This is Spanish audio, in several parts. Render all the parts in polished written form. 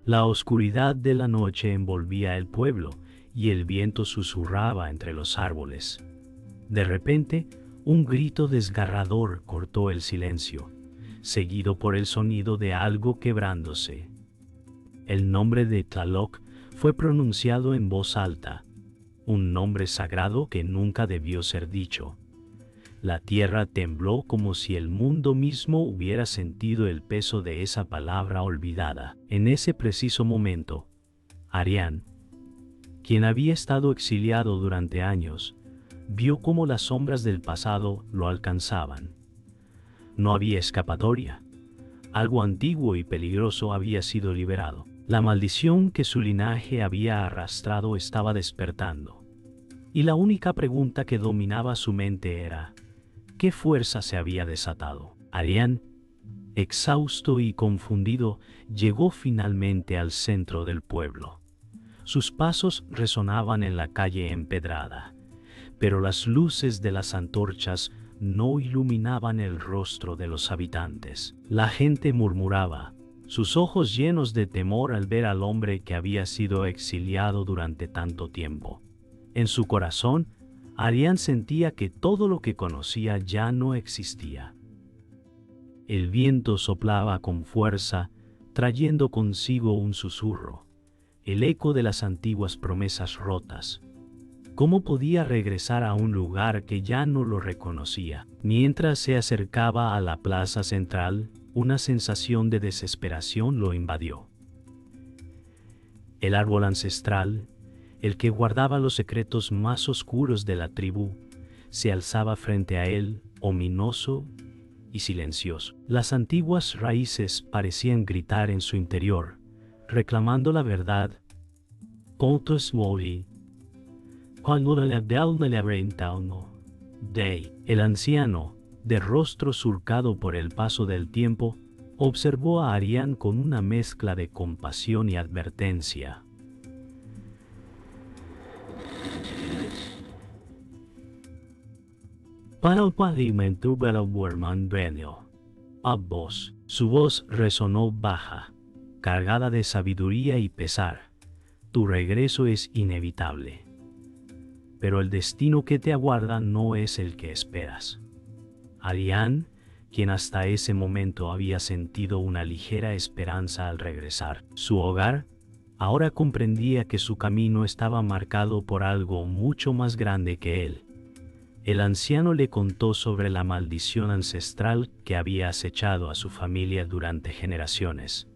La oscuridad de la noche envolvía el pueblo y el viento susurraba entre los árboles. De repente, un grito desgarrador cortó el silencio, seguido por el sonido de algo quebrándose. El nombre de Tlaloc fue pronunciado en voz alta, un nombre sagrado que nunca debió ser dicho. La tierra tembló como si el mundo mismo hubiera sentido el peso de esa palabra olvidada. En ese preciso momento, Arián, quien había estado exiliado durante años, vio cómo las sombras del pasado lo alcanzaban. No había escapatoria. Algo antiguo y peligroso había sido liberado. La maldición que su linaje había arrastrado estaba despertando. Y la única pregunta que dominaba su mente era: ¿qué fuerza se había desatado? Arián, exhausto y confundido, llegó finalmente al centro del pueblo. Sus pasos resonaban en la calle empedrada, pero las luces de las antorchas no iluminaban el rostro de los habitantes. La gente murmuraba, sus ojos llenos de temor al ver al hombre que había sido exiliado durante tanto tiempo. En su corazón, Arián sentía que todo lo que conocía ya no existía. El viento soplaba con fuerza, trayendo consigo un susurro, el eco de las antiguas promesas rotas. ¿Cómo podía regresar a un lugar que ya no lo reconocía? Mientras se acercaba a la plaza central, una sensación de desesperación lo invadió. El árbol ancestral, el que guardaba los secretos más oscuros de la tribu, se alzaba frente a él, ominoso y silencioso. Las antiguas raíces parecían gritar en su interior, reclamando la verdad. El anciano, de rostro surcado por el paso del tiempo, observó a Arián con una mezcla de compasión y advertencia. Su voz resonó baja, cargada de sabiduría y pesar. Tu regreso es inevitable, pero el destino que te aguarda no es el que esperas. Arián, quien hasta ese momento había sentido una ligera esperanza al regresar su hogar, ahora comprendía que su camino estaba marcado por algo mucho más grande que él. El anciano le contó sobre la maldición ancestral que había acechado a su familia durante generaciones.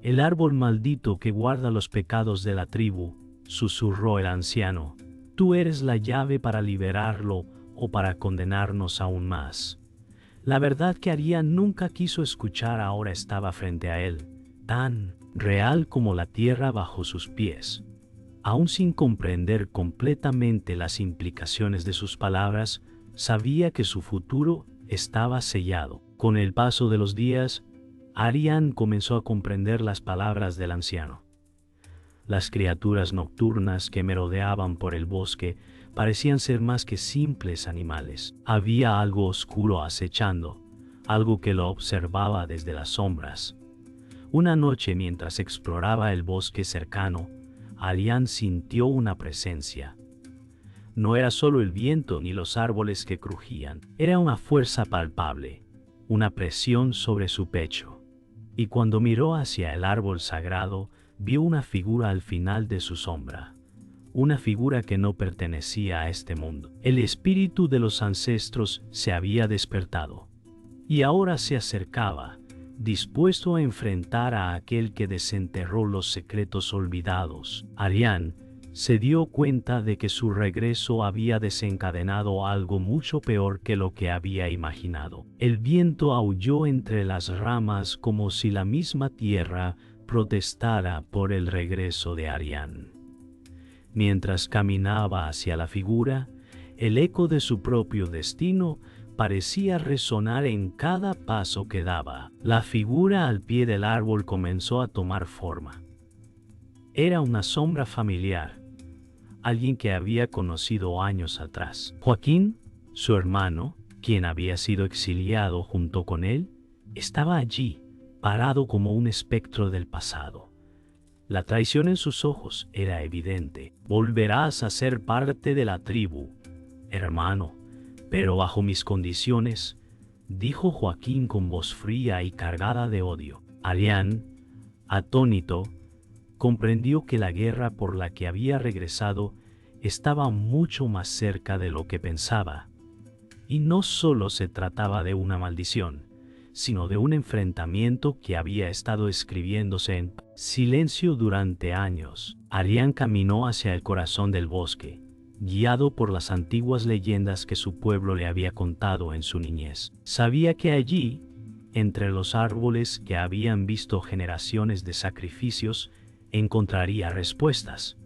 El árbol maldito que guarda los pecados de la tribu, susurró el anciano. Tú eres la llave para liberarlo o para condenarnos aún más. La verdad que Arián nunca quiso escuchar ahora estaba frente a él, tan real como la tierra bajo sus pies. Aún sin comprender completamente las implicaciones de sus palabras, sabía que su futuro estaba sellado. Con el paso de los días, Arián comenzó a comprender las palabras del anciano. Las criaturas nocturnas que merodeaban por el bosque parecían ser más que simples animales. Había algo oscuro acechando, algo que lo observaba desde las sombras. Una noche, mientras exploraba el bosque cercano, Arián sintió una presencia. No era solo el viento ni los árboles que crujían, era una fuerza palpable, una presión sobre su pecho. Y cuando miró hacia el árbol sagrado, vio una figura al final de su sombra, una figura que no pertenecía a este mundo. El espíritu de los ancestros se había despertado, y ahora se acercaba, dispuesto a enfrentar a aquel que desenterró los secretos olvidados. Arián se dio cuenta de que su regreso había desencadenado algo mucho peor que lo que había imaginado. El viento aulló entre las ramas como si la misma tierra protestara por el regreso de Arián. Mientras caminaba hacia la figura, el eco de su propio destino parecía resonar en cada paso que daba. La figura al pie del árbol comenzó a tomar forma. Era una sombra familiar, alguien que había conocido años atrás. Joaquín, su hermano, quien había sido exiliado junto con él, estaba allí, parado como un espectro del pasado. La traición en sus ojos era evidente. Volverás a ser parte de la tribu, hermano, pero bajo mis condiciones, dijo Joaquín con voz fría y cargada de odio. Arián, atónito, comprendió que la guerra por la que había regresado estaba mucho más cerca de lo que pensaba. Y no solo se trataba de una maldición, sino de un enfrentamiento que había estado escribiéndose en silencio durante años. Arián caminó hacia el corazón del bosque, guiado por las antiguas leyendas que su pueblo le había contado en su niñez. Sabía que allí, entre los árboles que habían visto generaciones de sacrificios, encontraría respuestas.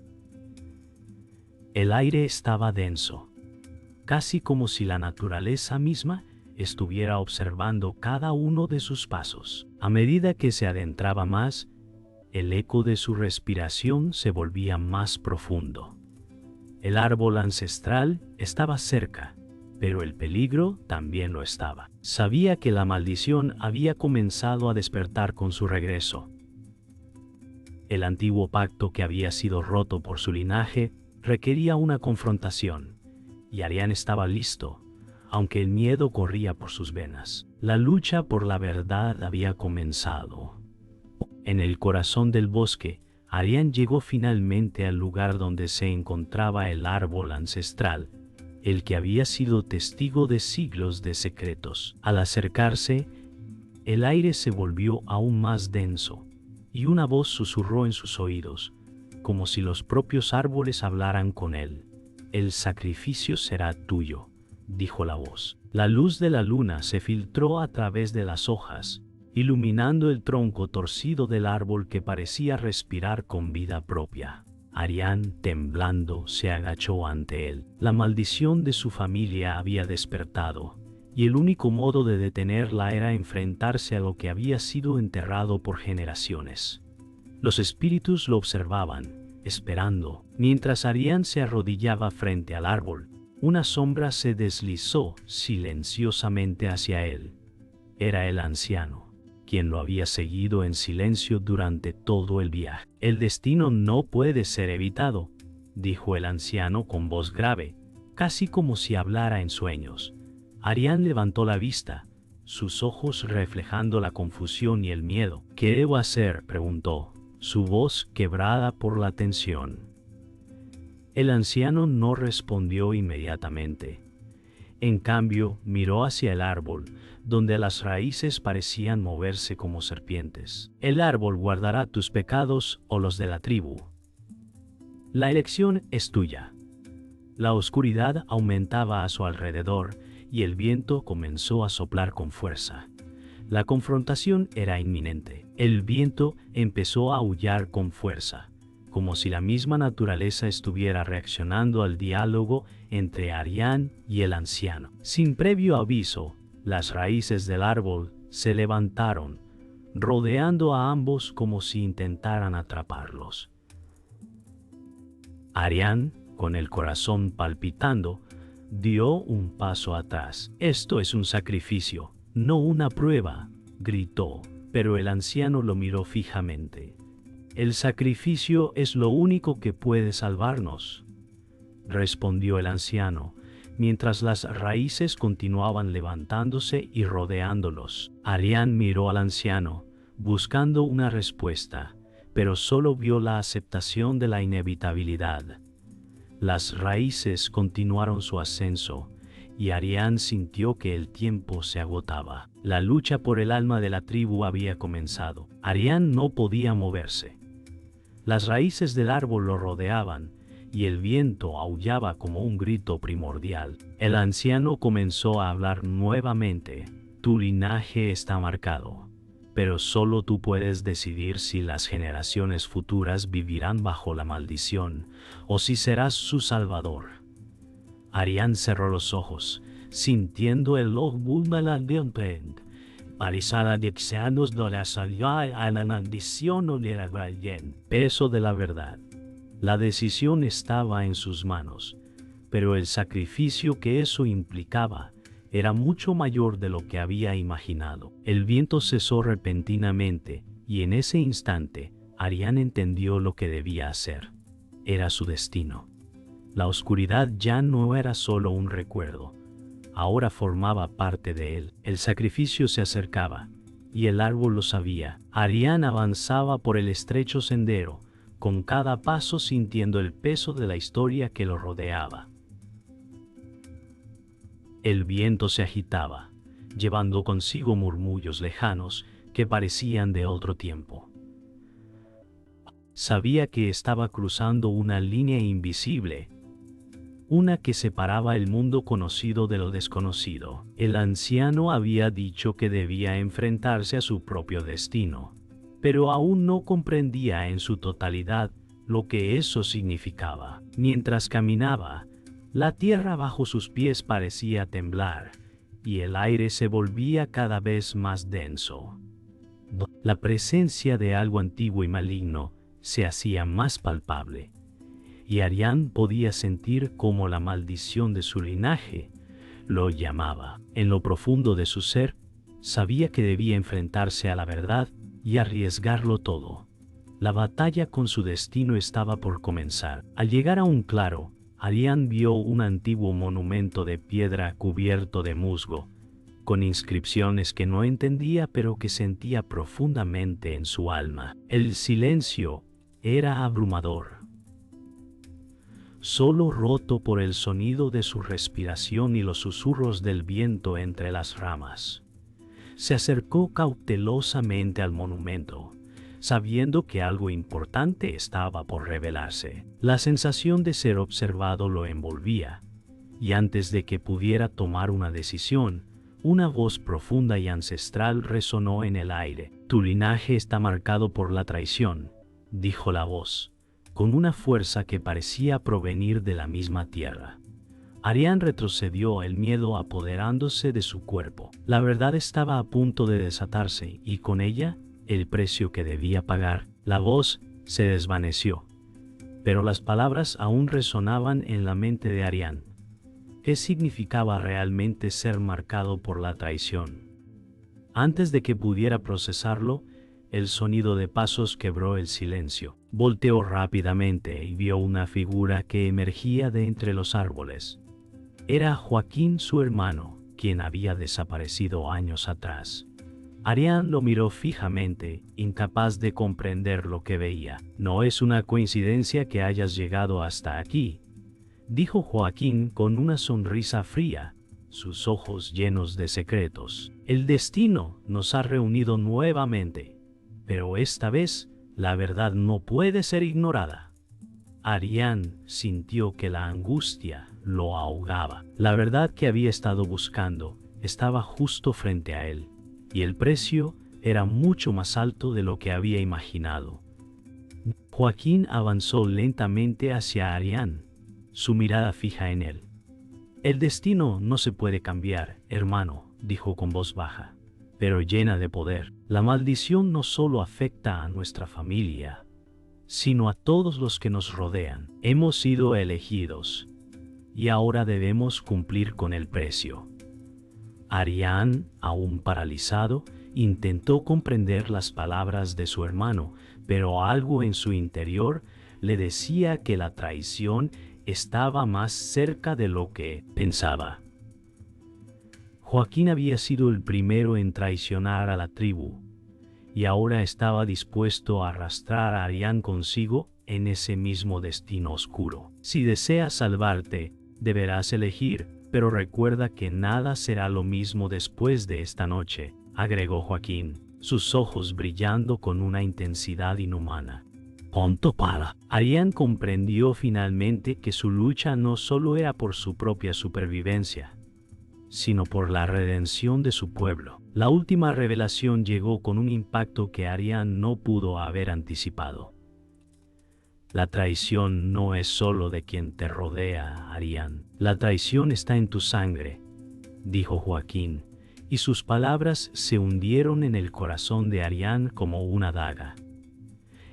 El aire estaba denso, casi como si la naturaleza misma estuviera observando cada uno de sus pasos. A medida que se adentraba más, el eco de su respiración se volvía más profundo. El árbol ancestral estaba cerca, pero el peligro también lo estaba. Sabía que la maldición había comenzado a despertar con su regreso. El antiguo pacto que había sido roto por su linaje requería una confrontación, y Arián estaba listo, aunque el miedo corría por sus venas. La lucha por la verdad había comenzado. En el corazón del bosque, Arián llegó finalmente al lugar donde se encontraba el árbol ancestral, el que había sido testigo de siglos de secretos. Al acercarse, el aire se volvió aún más denso, y una voz susurró en sus oídos, como si los propios árboles hablaran con él. «El sacrificio será tuyo», dijo la voz. La luz de la luna se filtró a través de las hojas, iluminando el tronco torcido del árbol que parecía respirar con vida propia. Arián, temblando, se agachó ante él. La maldición de su familia había despertado, y el único modo de detenerla era enfrentarse a lo que había sido enterrado por generaciones. Los espíritus lo observaban, esperando. Mientras Arián se arrodillaba frente al árbol, una sombra se deslizó silenciosamente hacia él. Era el anciano, quien lo había seguido en silencio durante todo el viaje. «El destino no puede ser evitado», dijo el anciano con voz grave, casi como si hablara en sueños. Arián levantó la vista, sus ojos reflejando la confusión y el miedo. «¿Qué debo hacer?», preguntó, su voz quebrada por la tensión. El anciano no respondió inmediatamente. En cambio, miró hacia el árbol, donde las raíces parecían moverse como serpientes. «El árbol guardará tus pecados o los de la tribu. La elección es tuya». La oscuridad aumentaba a su alrededor y el viento comenzó a soplar con fuerza. La confrontación era inminente. El viento empezó a aullar con fuerza, como si la misma naturaleza estuviera reaccionando al diálogo entre Arián y el anciano. Sin previo aviso, las raíces del árbol se levantaron, rodeando a ambos como si intentaran atraparlos. Arián, con el corazón palpitando, dio un paso atrás. «Esto es un sacrificio, no una prueba», gritó, pero el anciano lo miró fijamente. «El sacrificio es lo único que puede salvarnos», respondió el anciano, mientras las raíces continuaban levantándose y rodeándolos. Arián miró al anciano, buscando una respuesta, pero solo vio la aceptación de la inevitabilidad. Las raíces continuaron su ascenso, y Arián sintió que el tiempo se agotaba. La lucha por el alma de la tribu había comenzado. Arián no podía moverse. Las raíces del árbol lo rodeaban, y el viento aullaba como un grito primordial. El anciano comenzó a hablar nuevamente. «Tu linaje está marcado, pero solo tú puedes decidir si las generaciones futuras vivirán bajo la maldición o si serás su salvador». Arián cerró los ojos, sintiendo el peso de la verdad. La decisión estaba en sus manos, pero el sacrificio que eso implicaba era mucho mayor de lo que había imaginado. El viento cesó repentinamente y en ese instante Arián entendió lo que debía hacer. Era su destino. La oscuridad ya no era solo un recuerdo, ahora formaba parte de él. El sacrificio se acercaba, y el árbol lo sabía. Arián avanzaba por el estrecho sendero, con cada paso sintiendo el peso de la historia que lo rodeaba. El viento se agitaba, llevando consigo murmullos lejanos que parecían de otro tiempo. Sabía que estaba cruzando una línea invisible, una que separaba el mundo conocido de lo desconocido. El anciano había dicho que debía enfrentarse a su propio destino, pero aún no comprendía en su totalidad lo que eso significaba. Mientras caminaba, la tierra bajo sus pies parecía temblar, y el aire se volvía cada vez más denso. La presencia de algo antiguo y maligno se hacía más palpable, y Arián podía sentir cómo la maldición de su linaje lo llamaba. En lo profundo de su ser, sabía que debía enfrentarse a la verdad y arriesgarlo todo. La batalla con su destino estaba por comenzar. Al llegar a un claro, Arián vio un antiguo monumento de piedra cubierto de musgo, con inscripciones que no entendía pero que sentía profundamente en su alma. El silencio era abrumador, solo roto por el sonido de su respiración y los susurros del viento entre las ramas. Se acercó cautelosamente al monumento, sabiendo que algo importante estaba por revelarse. La sensación de ser observado lo envolvía, y antes de que pudiera tomar una decisión, una voz profunda y ancestral resonó en el aire. «Tu linaje está marcado por la traición», dijo la voz, con una fuerza que parecía provenir de la misma tierra. Arián retrocedió, el miedo apoderándose de su cuerpo. La verdad estaba a punto de desatarse, y con ella, el precio que debía pagar. La voz se desvaneció, pero las palabras aún resonaban en la mente de Arián. ¿Qué significaba realmente ser marcado por la traición? Antes de que pudiera procesarlo, el sonido de pasos quebró el silencio. Volteó rápidamente y vio una figura que emergía de entre los árboles. Era Joaquín, su hermano, quien había desaparecido años atrás. Arián lo miró fijamente, incapaz de comprender lo que veía. «No es una coincidencia que hayas llegado hasta aquí», dijo Joaquín con una sonrisa fría, sus ojos llenos de secretos. «El destino nos ha reunido nuevamente, pero esta vez la verdad no puede ser ignorada». Arián sintió que la angustia lo ahogaba. La verdad que había estado buscando estaba justo frente a él, y el precio era mucho más alto de lo que había imaginado. Joaquín avanzó lentamente hacia Arián, su mirada fija en él. «El destino no se puede cambiar, hermano», dijo con voz baja, pero llena de poder. «La maldición no solo afecta a nuestra familia, sino a todos los que nos rodean. Hemos sido elegidos, y ahora debemos cumplir con el precio». Arián, aún paralizado, intentó comprender las palabras de su hermano, pero algo en su interior le decía que la traición estaba más cerca de lo que pensaba. Joaquín había sido el primero en traicionar a la tribu, y ahora estaba dispuesto a arrastrar a Arián consigo en ese mismo destino oscuro. «Si deseas salvarte, deberás elegir, pero recuerda que nada será lo mismo después de esta noche», agregó Joaquín, sus ojos brillando con una intensidad inhumana. «Punto para». Arián comprendió finalmente que su lucha no solo era por su propia supervivencia, sino por la redención de su pueblo. La última revelación llegó con un impacto que Arián no pudo haber anticipado. «La traición no es solo de quien te rodea, Arián. La traición está en tu sangre», dijo Joaquín, y sus palabras se hundieron en el corazón de Arián como una daga.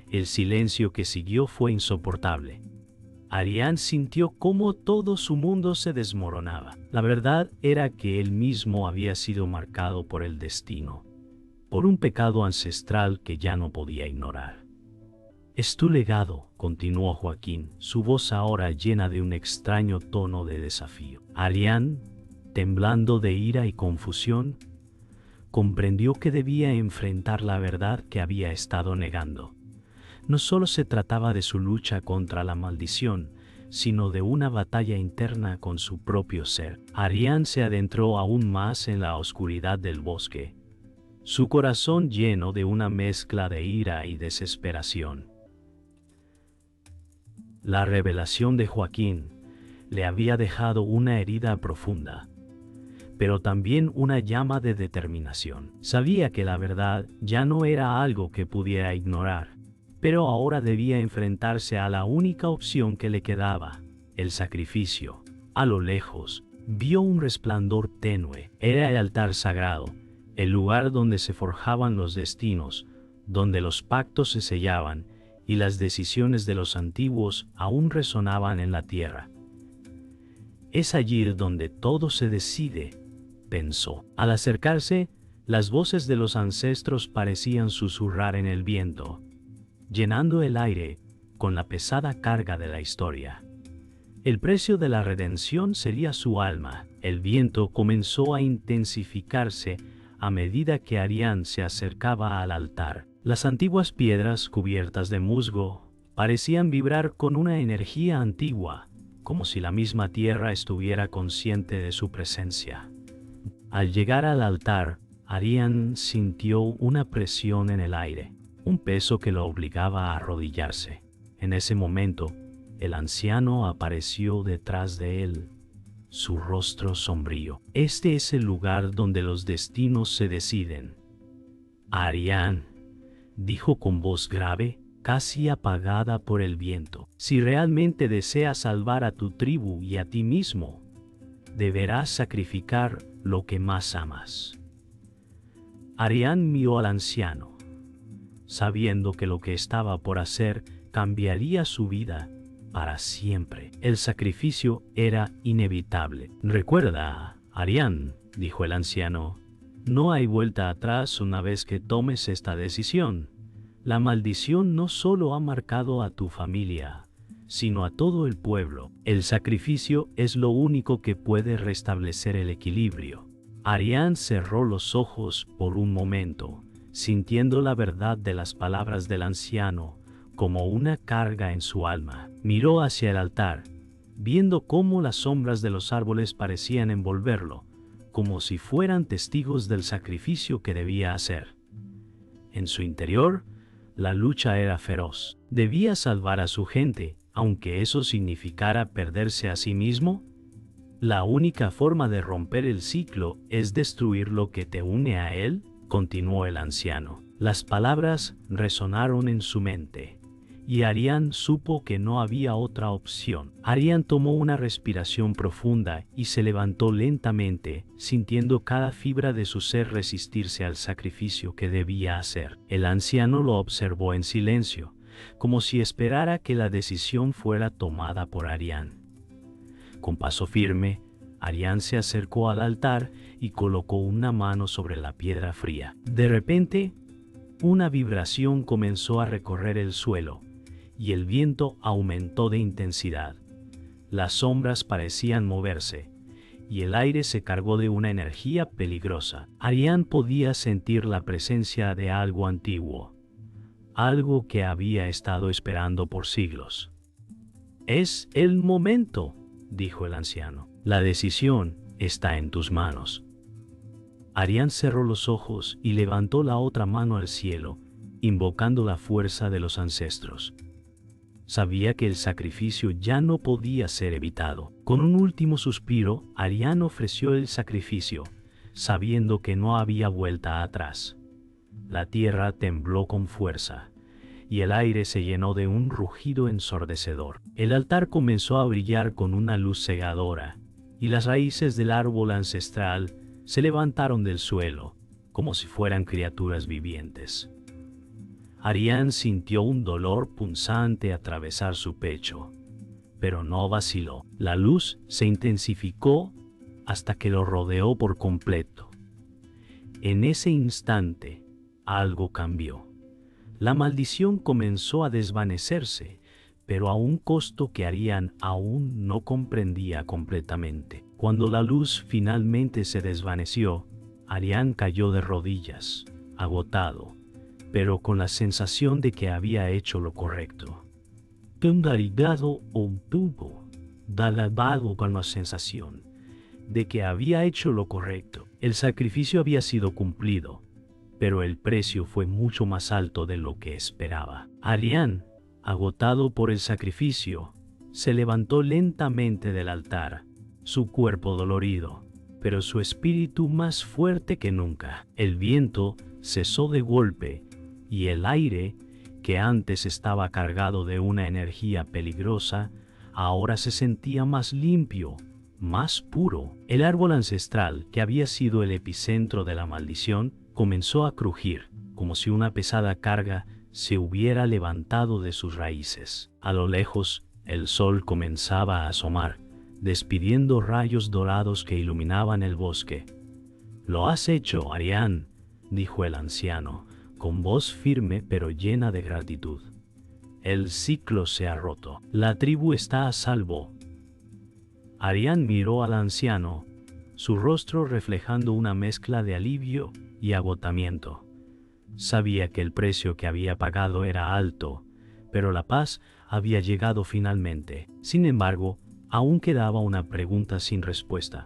El silencio que siguió fue insoportable. Arián sintió cómo todo su mundo se desmoronaba. La verdad era que él mismo había sido marcado por el destino, por un pecado ancestral que ya no podía ignorar. «Es tu legado», continuó Joaquín, su voz ahora llena de un extraño tono de desafío. Arián, temblando de ira y confusión, comprendió que debía enfrentar la verdad que había estado negando. No solo se trataba de su lucha contra la maldición, sino de una batalla interna con su propio ser. Arián se adentró aún más en la oscuridad del bosque, su corazón lleno de una mezcla de ira y desesperación. La revelación de Joaquín le había dejado una herida profunda, pero también una llama de determinación. Sabía que la verdad ya no era algo que pudiera ignorar, pero ahora debía enfrentarse a la única opción que le quedaba, el sacrificio. A lo lejos, vio un resplandor tenue. Era el altar sagrado, el lugar donde se forjaban los destinos, donde los pactos se sellaban y las decisiones de los antiguos aún resonaban en la tierra. «Es allí donde todo se decide», pensó. Al acercarse, las voces de los ancestros parecían susurrar en el viento, llenando el aire con la pesada carga de la historia. El precio de la redención sería su alma. El viento comenzó a intensificarse a medida que Arián se acercaba al altar. Las antiguas piedras cubiertas de musgo parecían vibrar con una energía antigua, como si la misma tierra estuviera consciente de su presencia. Al llegar al altar, Arián sintió una presión en el aire, un peso que lo obligaba a arrodillarse. En ese momento, el anciano apareció detrás de él, su rostro sombrío. «Este es el lugar donde los destinos se deciden». «Arián», dijo con voz grave, casi apagada por el viento, «si realmente deseas salvar a tu tribu y a ti mismo, deberás sacrificar lo que más amas». Arián miró al anciano, sabiendo que lo que estaba por hacer cambiaría su vida para siempre. El sacrificio era inevitable. «Recuerda, Arián», dijo el anciano, «no hay vuelta atrás una vez que tomes esta decisión. La maldición no solo ha marcado a tu familia, sino a todo el pueblo. El sacrificio es lo único que puede restablecer el equilibrio». Arián cerró los ojos por un momento, sintiendo la verdad de las palabras del anciano como una carga en su alma. Miró hacia el altar, viendo cómo las sombras de los árboles parecían envolverlo, como si fueran testigos del sacrificio que debía hacer. En su interior, la lucha era feroz. ¿Debía salvar a su gente, aunque eso significara perderse a sí mismo? «La única forma de romper el ciclo es destruir lo que te une a él», continuó el anciano. Las palabras resonaron en su mente, y Arián supo que no había otra opción. Arián tomó una respiración profunda y se levantó lentamente, sintiendo cada fibra de su ser resistirse al sacrificio que debía hacer. El anciano lo observó en silencio, como si esperara que la decisión fuera tomada por Arián. Con paso firme, Arián se acercó al altar y colocó una mano sobre la piedra fría. De repente, una vibración comenzó a recorrer el suelo, y el viento aumentó de intensidad. Las sombras parecían moverse, y el aire se cargó de una energía peligrosa. Arián podía sentir la presencia de algo antiguo, algo que había estado esperando por siglos. «Es el momento», dijo el anciano. «La decisión está en tus manos». Arián cerró los ojos y levantó la otra mano al cielo, invocando la fuerza de los ancestros. Sabía que el sacrificio ya no podía ser evitado. Con un último suspiro, Arián ofreció el sacrificio, sabiendo que no había vuelta atrás. La tierra tembló con fuerza, y el aire se llenó de un rugido ensordecedor. El altar comenzó a brillar con una luz cegadora, y las raíces del árbol ancestral se levantaron del suelo, como si fueran criaturas vivientes. Arián sintió un dolor punzante atravesar su pecho, pero no vaciló. La luz se intensificó hasta que lo rodeó por completo. En ese instante, algo cambió. La maldición comenzó a desvanecerse, pero a un costo que Arián aún no comprendía completamente. Cuando la luz finalmente se desvaneció, Arián cayó de rodillas, agotado, pero con la sensación de que había hecho lo correcto. Dalabado con la sensación de que había hecho lo correcto. El sacrificio había sido cumplido, pero el precio fue mucho más alto de lo que esperaba. Arián, agotado por el sacrificio, se levantó lentamente del altar, su cuerpo dolorido, pero su espíritu más fuerte que nunca. El viento cesó de golpe y el aire, que antes estaba cargado de una energía peligrosa, ahora se sentía más limpio, más puro. El árbol ancestral, que había sido el epicentro de la maldición, comenzó a crujir, como si una pesada carga se hubiera levantado de sus raíces. A lo lejos, el sol comenzaba a asomar, despidiendo rayos dorados que iluminaban el bosque. «Lo has hecho, Arián», dijo el anciano, con voz firme pero llena de gratitud. «El ciclo se ha roto. La tribu está a salvo». Arián miró al anciano, su rostro reflejando una mezcla de alivio y agotamiento. Sabía que el precio que había pagado era alto, pero la paz había llegado finalmente. Sin embargo, aún quedaba una pregunta sin respuesta.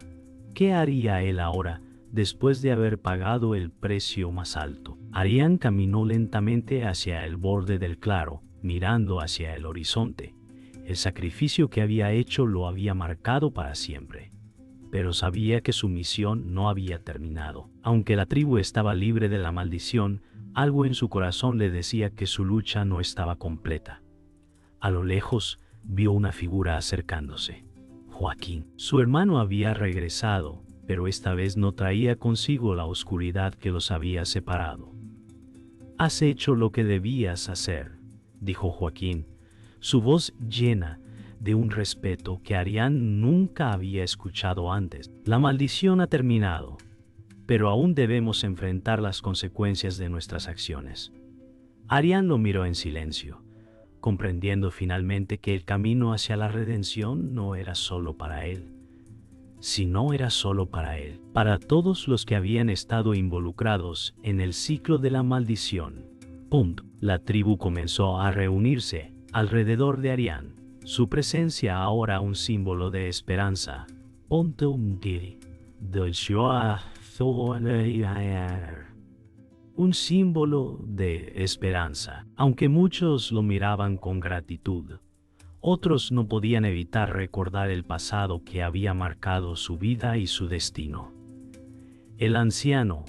¿Qué haría él ahora, después de haber pagado el precio más alto? Arián caminó lentamente hacia el borde del claro, mirando hacia el horizonte. El sacrificio que había hecho lo había marcado para siempre, pero sabía que su misión no había terminado. Aunque la tribu estaba libre de la maldición, algo en su corazón le decía que su lucha no estaba completa. A lo lejos, vio una figura acercándose. Joaquín. Su hermano había regresado, pero esta vez no traía consigo la oscuridad que los había separado. «Has hecho lo que debías hacer», dijo Joaquín, su voz llena de un respeto que Arián nunca había escuchado antes. «La maldición ha terminado, pero aún debemos enfrentar las consecuencias de nuestras acciones». Arián lo miró en silencio, comprendiendo finalmente que el camino hacia la redención no era solo para él. Si no era solo para él, para todos los que habían estado involucrados en el ciclo de la maldición. La tribu comenzó a reunirse alrededor de Arián, su presencia ahora un símbolo de esperanza. Un símbolo de esperanza. Aunque muchos lo miraban con gratitud, otros no podían evitar recordar el pasado que había marcado su vida y su destino. El anciano,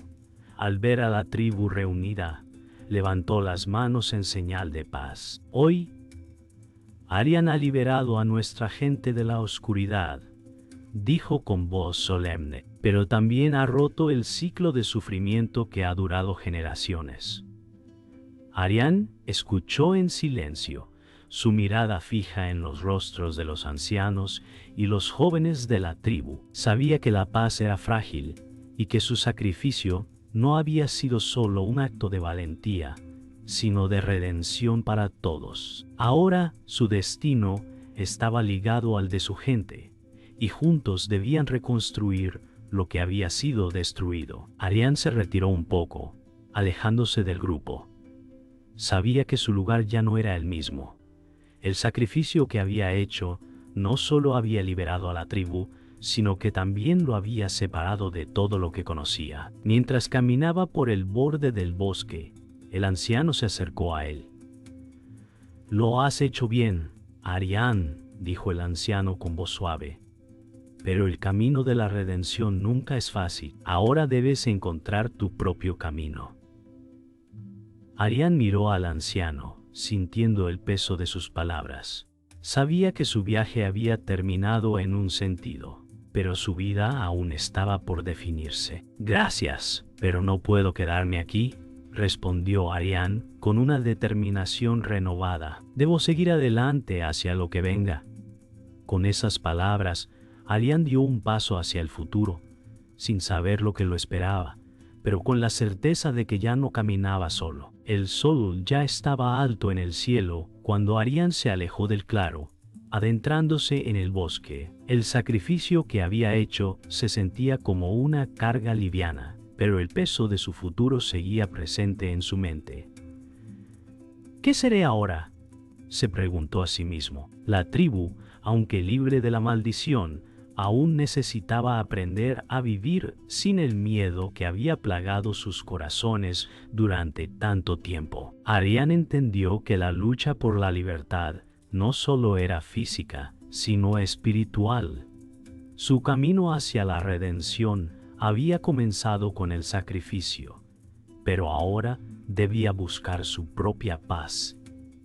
al ver a la tribu reunida, levantó las manos en señal de paz. «Hoy, Arián ha liberado a nuestra gente de la oscuridad», dijo con voz solemne, «pero también ha roto el ciclo de sufrimiento que ha durado generaciones». Arián escuchó en silencio, su mirada fija en los rostros de los ancianos y los jóvenes de la tribu. Sabía que la paz era frágil y que su sacrificio no había sido solo un acto de valentía, sino de redención para todos. Ahora su destino estaba ligado al de su gente, y juntos debían reconstruir lo que había sido destruido. Arián se retiró un poco, alejándose del grupo. Sabía que su lugar ya no era el mismo. El sacrificio que había hecho no solo había liberado a la tribu, sino que también lo había separado de todo lo que conocía. Mientras caminaba por el borde del bosque, el anciano se acercó a él. «Lo has hecho bien, Arián», dijo el anciano con voz suave. «Pero el camino de la redención nunca es fácil. Ahora debes encontrar tu propio camino». Arián miró al anciano, sintiendo el peso de sus palabras. Sabía que su viaje había terminado en un sentido, pero su vida aún estaba por definirse. «Gracias, pero no puedo quedarme aquí», respondió Arián con una determinación renovada. «Debo seguir adelante hacia lo que venga». Con esas palabras, Arián dio un paso hacia el futuro, sin saber lo que lo esperaba, pero con la certeza de que ya no caminaba solo. El sol ya estaba alto en el cielo cuando Arián se alejó del claro, adentrándose en el bosque. El sacrificio que había hecho se sentía como una carga liviana, pero el peso de su futuro seguía presente en su mente. ¿Qué seré ahora?, se preguntó a sí mismo. La tribu, aunque libre de la maldición, aún necesitaba aprender a vivir sin el miedo que había plagado sus corazones durante tanto tiempo. Arián entendió que la lucha por la libertad no solo era física, sino espiritual. Su camino hacia la redención había comenzado con el sacrificio, pero ahora debía buscar su propia paz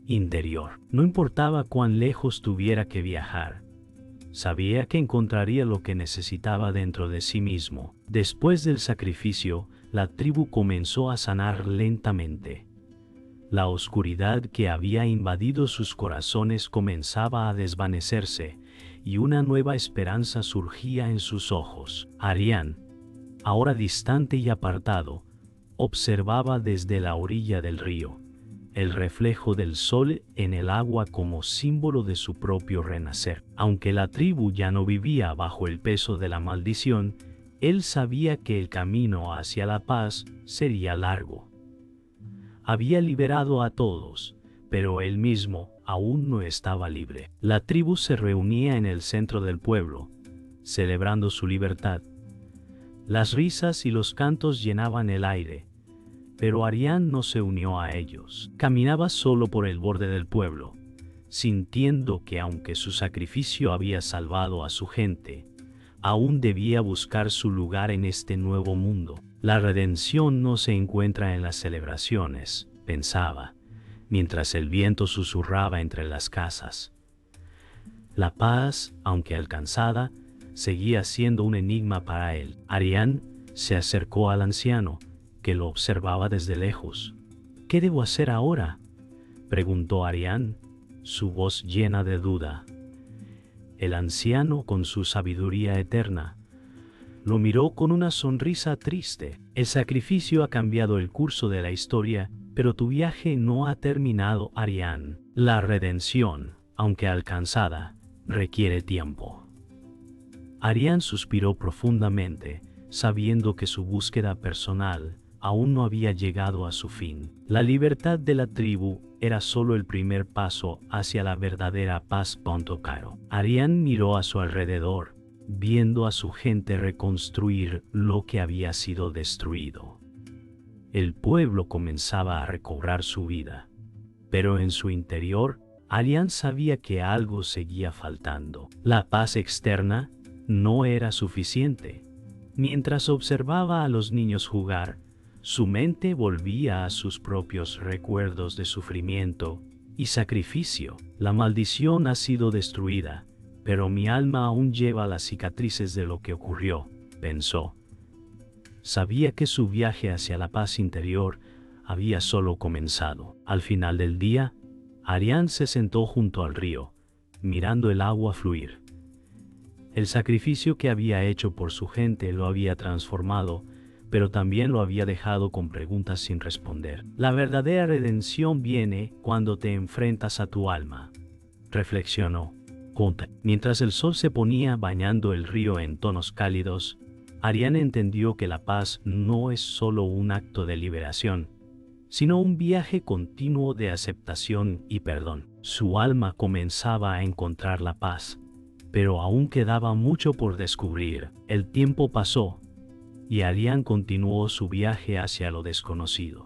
interior. No importaba cuán lejos tuviera que viajar, sabía que encontraría lo que necesitaba dentro de sí mismo. Después del sacrificio, la tribu comenzó a sanar lentamente. La oscuridad que había invadido sus corazones comenzaba a desvanecerse y una nueva esperanza surgía en sus ojos. Arián, ahora distante y apartado, observaba desde la orilla del río el reflejo del sol en el agua como símbolo de su propio renacer. Aunque la tribu ya no vivía bajo el peso de la maldición, él sabía que el camino hacia la paz sería largo. Había liberado a todos, pero él mismo aún no estaba libre. La tribu se reunía en el centro del pueblo, celebrando su libertad. Las risas y los cantos llenaban el aire, pero Arián no se unió a ellos. Caminaba solo por el borde del pueblo, sintiendo que aunque su sacrificio había salvado a su gente, aún debía buscar su lugar en este nuevo mundo. La redención no se encuentra en las celebraciones, pensaba, mientras el viento susurraba entre las casas. La paz, aunque alcanzada, seguía siendo un enigma para él. Arián se acercó al anciano, que lo observaba desde lejos. ¿Qué debo hacer ahora?, preguntó Arián, su voz llena de duda. El anciano, con su sabiduría eterna, lo miró con una sonrisa triste. El sacrificio ha cambiado el curso de la historia, pero tu viaje no ha terminado, Arián. La redención, aunque alcanzada, requiere tiempo. Arián suspiró profundamente, sabiendo que su búsqueda personal aún no había llegado a su fin. La libertad de la tribu era solo el primer paso hacia la verdadera paz. Caro. Arián miró a su alrededor, viendo a su gente reconstruir lo que había sido destruido. El pueblo comenzaba a recobrar su vida, pero en su interior, Arián sabía que algo seguía faltando. La paz externa no era suficiente. Mientras observaba a los niños jugar, su mente volvía a sus propios recuerdos de sufrimiento y sacrificio. La maldición ha sido destruida, pero mi alma aún lleva las cicatrices de lo que ocurrió, pensó. Sabía que su viaje hacia la paz interior había solo comenzado. Al final del día, Arián se sentó junto al río, mirando el agua fluir. El sacrificio que había hecho por su gente lo había transformado, pero también lo había dejado con preguntas sin responder. La verdadera redención viene cuando te enfrentas a tu alma, reflexionó. Mientras el sol se ponía bañando el río en tonos cálidos, Arián entendió que la paz no es solo un acto de liberación, sino un viaje continuo de aceptación y perdón. Su alma comenzaba a encontrar la paz, pero aún quedaba mucho por descubrir. El tiempo pasó, y Arián continuó su viaje hacia lo desconocido.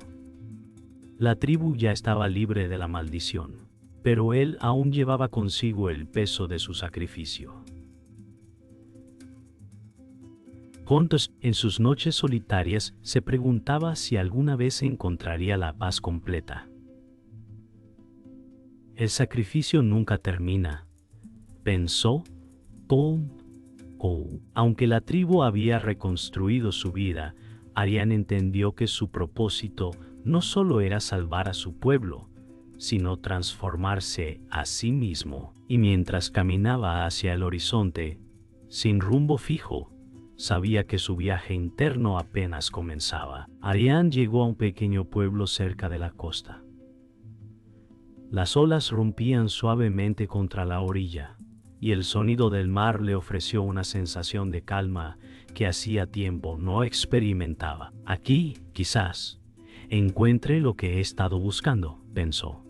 La tribu ya estaba libre de la maldición, pero él aún llevaba consigo el peso de su sacrificio. Juntos, en sus noches solitarias, se preguntaba si alguna vez encontraría la paz completa. El sacrificio nunca termina, pensó. Aunque la tribu había reconstruido su vida, Arián entendió que su propósito no solo era salvar a su pueblo, sino transformarse a sí mismo. Y mientras caminaba hacia el horizonte, sin rumbo fijo, sabía que su viaje interno apenas comenzaba. Ariane llegó a un pequeño pueblo cerca de la costa. Las olas rompían suavemente contra la orilla, y el sonido del mar le ofreció una sensación de calma que hacía tiempo no experimentaba. Aquí, quizás, encuentre lo que he estado buscando, pensó.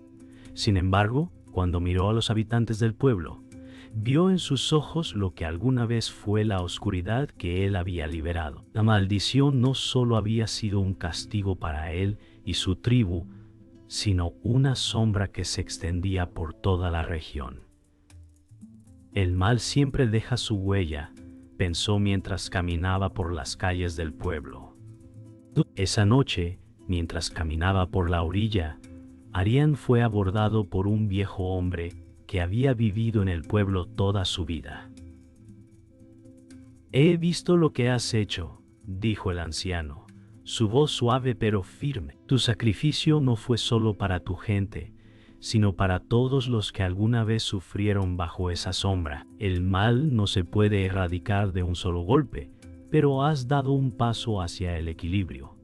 Sin embargo, cuando miró a los habitantes del pueblo, vio en sus ojos lo que alguna vez fue la oscuridad que él había liberado. La maldición no solo había sido un castigo para él y su tribu, sino una sombra que se extendía por toda la región. El mal siempre deja su huella, pensó mientras caminaba por las calles del pueblo. Esa noche, mientras caminaba por la orilla, Ariane fue abordado por un viejo hombre que había vivido en el pueblo toda su vida. «He visto lo que has hecho», dijo el anciano, su voz suave pero firme. «Tu sacrificio no fue solo para tu gente, sino para todos los que alguna vez sufrieron bajo esa sombra. El mal no se puede erradicar de un solo golpe, pero has dado un paso hacia el equilibrio».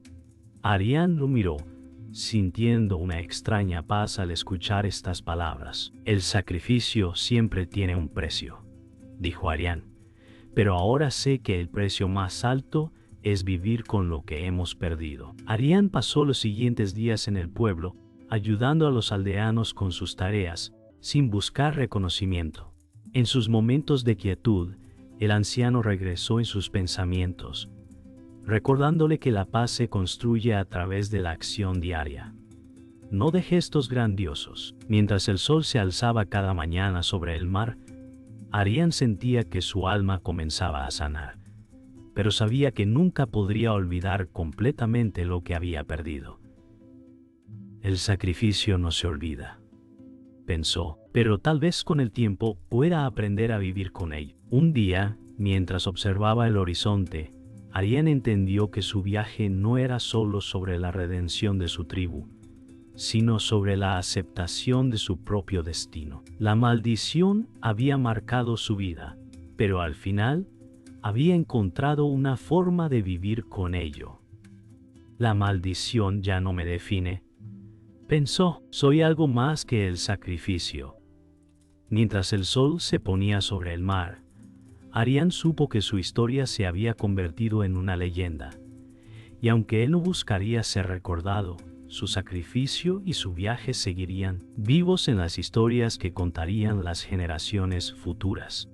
Ariane lo miró, sintiendo una extraña paz al escuchar estas palabras. «El sacrificio siempre tiene un precio», dijo Ariane, «pero ahora sé que el precio más alto es vivir con lo que hemos perdido». Ariane pasó los siguientes días en el pueblo, ayudando a los aldeanos con sus tareas, sin buscar reconocimiento. En sus momentos de quietud, el anciano regresó en sus pensamientos, recordándole que la paz se construye a través de la acción diaria, no de gestos grandiosos. Mientras el sol se alzaba cada mañana sobre el mar, Ariane sentía que su alma comenzaba a sanar, pero sabía que nunca podría olvidar completamente lo que había perdido. «El sacrificio no se olvida», pensó, «pero tal vez con el tiempo pueda aprender a vivir con ello». Un día, mientras observaba el horizonte, Ariane entendió que su viaje no era solo sobre la redención de su tribu, sino sobre la aceptación de su propio destino. La maldición había marcado su vida, pero al final había encontrado una forma de vivir con ello. «La maldición ya no me define», pensó, «soy algo más que el sacrificio». Mientras el sol se ponía sobre el mar, Ariane supo que su historia se había convertido en una leyenda, y aunque él no buscaría ser recordado, su sacrificio y su viaje seguirían vivos en las historias que contarían las generaciones futuras.